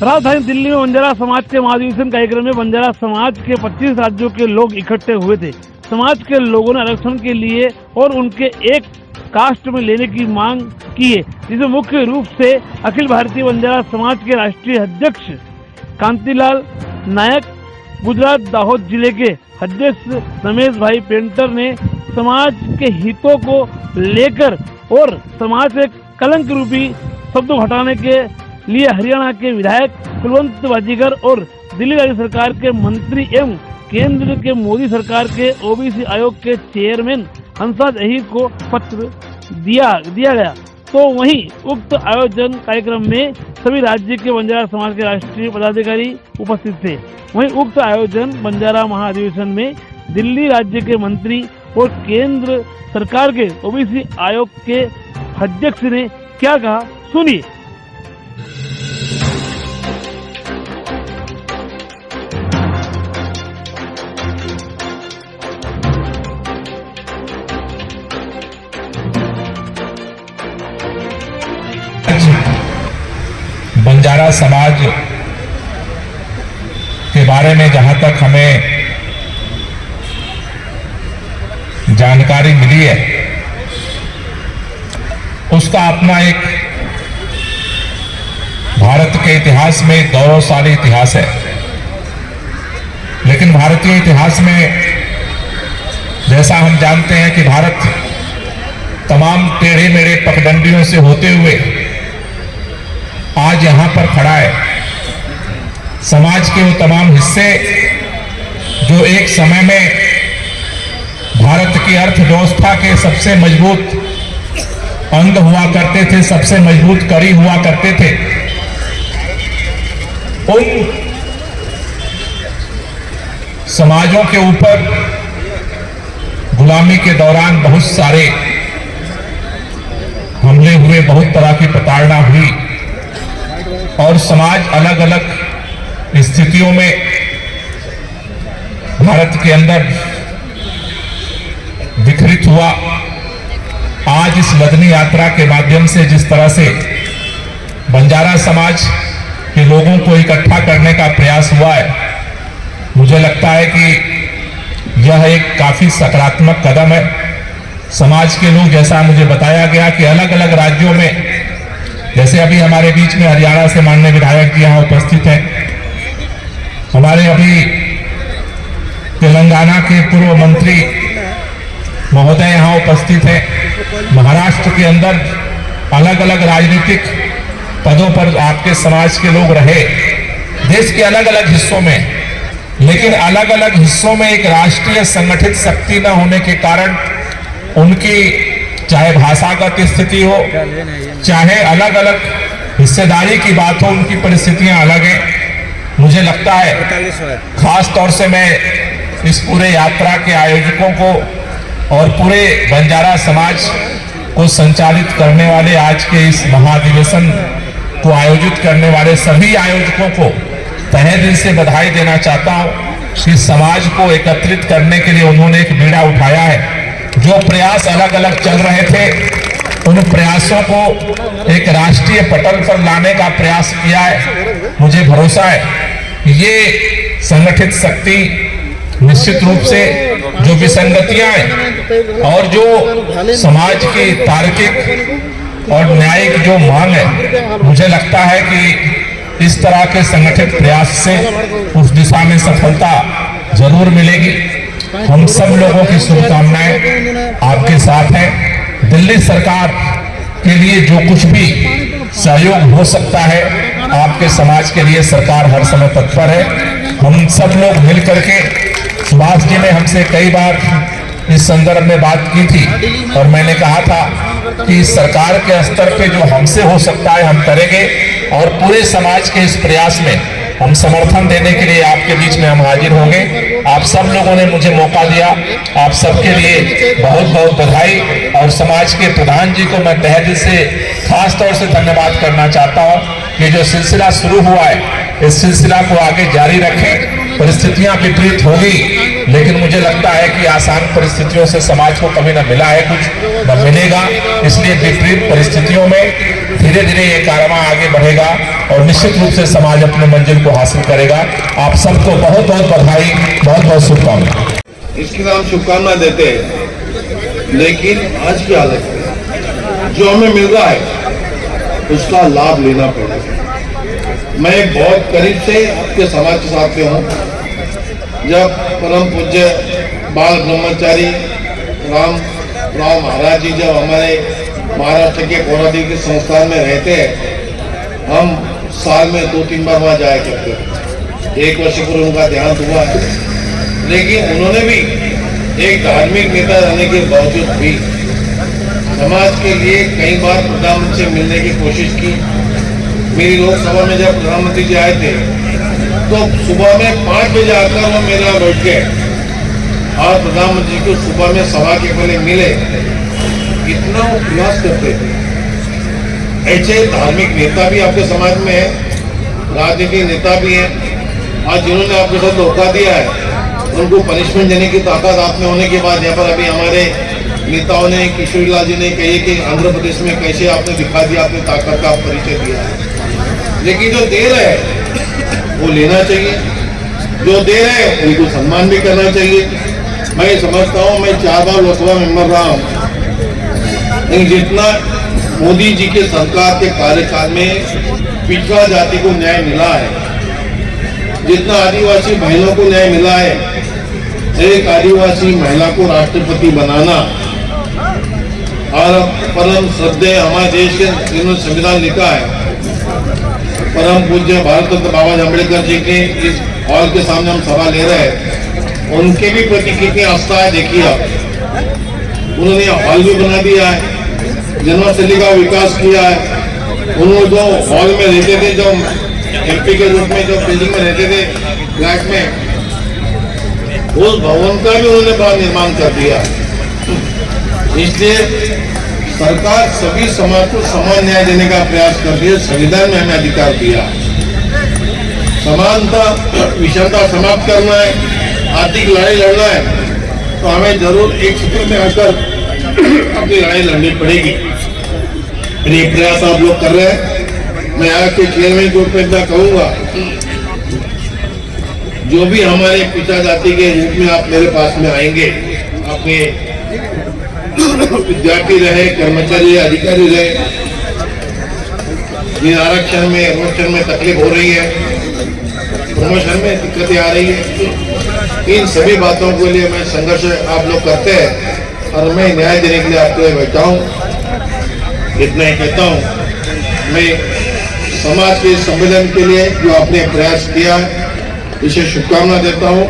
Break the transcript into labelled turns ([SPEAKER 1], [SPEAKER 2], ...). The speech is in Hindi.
[SPEAKER 1] राजधानी दिल्ली में बंजारा समाज के महाधिवेशन कार्यक्रम में बंजारा समाज के 25 राज्यों के लोग इकट्ठे हुए थे। समाज के लोगों ने आरक्षण के लिए और उनके एक कास्ट में लेने की मांग की है, जिसमें मुख्य रूप से अखिल भारतीय बंजारा समाज के राष्ट्रीय अध्यक्ष कांतिलाल नायक, गुजरात दाहोद जिले के अध्यक्ष रमेश भाई पेंटर ने समाज के हितों को लेकर और समाज से कलंक रूपी शब्द हटाने के लिए हरियाणा के विधायक कुलवंत बाजीगर और दिल्ली राज्य सरकार के मंत्री एवं केंद्र के मोदी सरकार के ओबीसी आयोग के चेयरमैन हंसराज अहीर को पत्र दिया गया। तो वहीं उक्त आयोजन कार्यक्रम में सभी राज्य के बंजारा समाज के राष्ट्रीय पदाधिकारी उपस्थित थे। वहीं उक्त आयोजन बंजारा महाधिवेशन में दिल्ली राज्य के मंत्री और केंद्र सरकार के ओबीसी आयोग के अध्यक्ष ने क्या कहा, सुनिए।
[SPEAKER 2] बंजारा समाज के बारे में जहां तक हमें जानकारी मिली है, उसका अपना एक भारत के इतिहास में गौरवशाली इतिहास है। लेकिन भारतीय इतिहास में जैसा हम जानते हैं कि भारत तमाम टेढ़े मेढ़े पगडंडियों से होते हुए आज यहां पर खड़ा है। समाज के वो तमाम हिस्से जो एक समय में भारत की अर्थव्यवस्था के सबसे मजबूत अंग हुआ करते थे, सबसे मजबूत कड़ी हुआ करते थे, उन समाजों के ऊपर गुलामी के दौरान बहुत सारे हमले हुए, बहुत तरह की प्रताड़ना हुई और समाज अलग अलग स्थितियों में भारत के अंदर विखरित हुआ। आज इस मदनी यात्रा के माध्यम से जिस तरह से बंजारा समाज के लोगों को इकट्ठा करने का प्रयास हुआ है, मुझे लगता है कि यह एक काफी सकारात्मक कदम है। समाज के लोग, जैसा मुझे बताया गया कि अलग अलग राज्यों में, जैसे अभी हमारे बीच में हरियाणा से माननीय विधायक जी यहाँ उपस्थित हैं, हमारे अभी तेलंगाना के पूर्व मंत्री महोदय यहाँ उपस्थित हैं, महाराष्ट्र के अंदर अलग अलग राजनीतिक पदों पर आपके समाज के लोग रहे, देश के अलग अलग हिस्सों में। लेकिन अलग अलग हिस्सों में एक राष्ट्रीय संगठित शक्ति न होने के कारण उनकी चाहे भाषागत स्थिति हो, चाहे अलग अलग हिस्सेदारी की बात हो, उनकी परिस्थितियां अलग हैं। मुझे लगता है खास तौर से मैं इस पूरे यात्रा के आयोजकों को और पूरे बंजारा समाज को संचालित करने वाले, आज के इस महाधिवेशन को आयोजित करने वाले सभी आयोजकों को तहे दिल से बधाई देना चाहता हूं कि समाज को एकत्रित करने के लिए उन्होंने एक बीड़ा उठाया है। जो प्रयास अलग अलग चल रहे थे, उन प्रयासों को एक राष्ट्रीय पटल पर लाने का प्रयास किया है। मुझे भरोसा है ये संगठित शक्ति निश्चित रूप से जो विसंगतियां हैं और जो समाज की तार्किक और न्यायिक जो मांग है, मुझे लगता है कि इस तरह के संगठित प्रयास से उस दिशा में सफलता जरूर मिलेगी। हम सब लोगों की शुभकामनाएं आपके साथ है। दिल्ली सरकार के लिए जो कुछ भी सहयोग हो सकता है, आपके समाज के लिए सरकार हर समय तत्पर है। हम सब लोग मिल करके, सुभाष जी ने हमसे कई बार इस संदर्भ में बात की थी और मैंने कहा था कि सरकार के स्तर पे जो हमसे हो सकता है हम करेंगे और पूरे समाज के इस प्रयास में हम समर्थन देने के लिए आपके बीच में हम हाजिर होंगे। आप सब लोगों ने मुझे मौका दिया, आप सबके लिए बहुत बहुत बधाई। और समाज के प्रधान जी को मैं तहे दिल से खास तौर से धन्यवाद करना चाहता हूँ कि जो सिलसिला शुरू हुआ है, इस सिलसिला को आगे जारी रखें। परिस्थितियां विपरीत होगी लेकिन मुझे लगता है कि आसान परिस्थितियों से समाज को कभी न मिला है कुछ न मिलेगा। इसलिए विपरीत परिस्थितियों में धीरे धीरे ये कारवां आगे बढ़ेगा और निश्चित रूप से समाज अपने मंजिल को हासिल करेगा। आप सबको बहुत बहुत बधाई, बहुत बहुत शुभकामनाएं।
[SPEAKER 3] इसके लिए हम शुभकामना देते हैं, लेकिन आज की हालत में जो हमें मिल रहा है उसका लाभ लेना पड़ेगा। मैं बहुत करीब से आपके समाज के साथ में हूँ। जब परम पूज्य बाल ब्रह्मचारी राम महाराज जी जब हमारे महाराष्ट्र के पौराणिक के संस्थान में रहते हैं, हम साल में 2-3 बार वहाँ जाया करते हैं। 1 वर्ष पूर्व उनका देहांत हुआ है, लेकिन उन्होंने भी एक धार्मिक नेता रहने के बावजूद भी समाज के लिए कई बार प्रधानमंत्री से मिलने की कोशिश की। मेरी लोकसभा में जब प्रधानमंत्री जी आए थे तो सुबह में 5 बजे आकर वो मेरे यहाँ बैठ गए और प्रधानमंत्री को सुबह में सभा के पहले मिले। इतना वो प्रयास करते थे। ऐसे धार्मिक नेता भी आपके समाज में है, राजनीतिक नेता भी हैं। आज जिन्होंने आपके साथ धोखा दिया है उनको पनिशमेंट देने की ताकत आप में होने के बाद यहाँ पर अभी हमारे नेताओं ने, किशोरीलाल जी ने कही कि आंध्र प्रदेश में कैसे आपने दिखा दिया, आपने ताकत का परिचय दिया है। लेकिन जो दे रहे हैं वो लेना चाहिए, जो दे रहे हैं उनको सम्मान भी करना चाहिए। मैं समझता हूँ, मैं 4 बार लोकसभा मेंबर रहा हूँ, लेकिन जितना मोदी जी के सरकार के कार्यकाल में पिछड़ा जाति को न्याय मिला है, जितना आदिवासी महिलाओं को न्याय मिला है, एक आदिवासी महिला को राष्ट्रपति बनाना और परम श्रद्धेय हमारे देश के जिन्होंने संविधान लिखा है, परम पूज्य भारत रत्न बाबा साहेब अम्बेडकर जी के इस हॉल के सामने हम सभा ले रहे हैं, उनके भी प्रति कितनी आस्था है देखिए आप। उन्होंने हॉल भी बना दिया है, जन्मस्थली का विकास किया है। उन्होंने जो हॉल में रहते थे, जो एमपी के रूप में जो बिल्डिंग में रहते थे फ्लैट में, उस भवन का भी उन्होंने बड़ा निर्माण कर दिया। इसलिए सरकार सभी समाज को समान न्याय देने का प्रयास करती है। संविधान में हमें अधिकार दिया, समानता विषमता समाप्त करना है, आर्थिक लड़ाई लड़ना है तो हमें जरूर एक सूत्र में आकर अपनी लड़ाई लड़नी पड़ेगी। ये प्रयास आप लोग कर रहे हैं। मैं आज के चेयरमैन को इतना कहूंगा, जो भी हमारे पिछड़ा जाति के रूप में आप मेरे पास में आएंगे, अपने विद्यार्थी रहे, कर्मचारी रहे, अधिकारी रहे, जिन आरक्षण में आरक्षण में तकलीफ हो रही है, प्रमोशन में दिक्कतें आ रही है, इन सभी बातों के लिए मैं संघर्ष आप लोग करते हैं और मैं न्याय देने के लिए आपके लिए बैठा हूँ। इतना ही कहता हूँ। मैं समाज के सम्मेलन के लिए जो आपने प्रयास किया, इसे शुभकामना देता हूँ।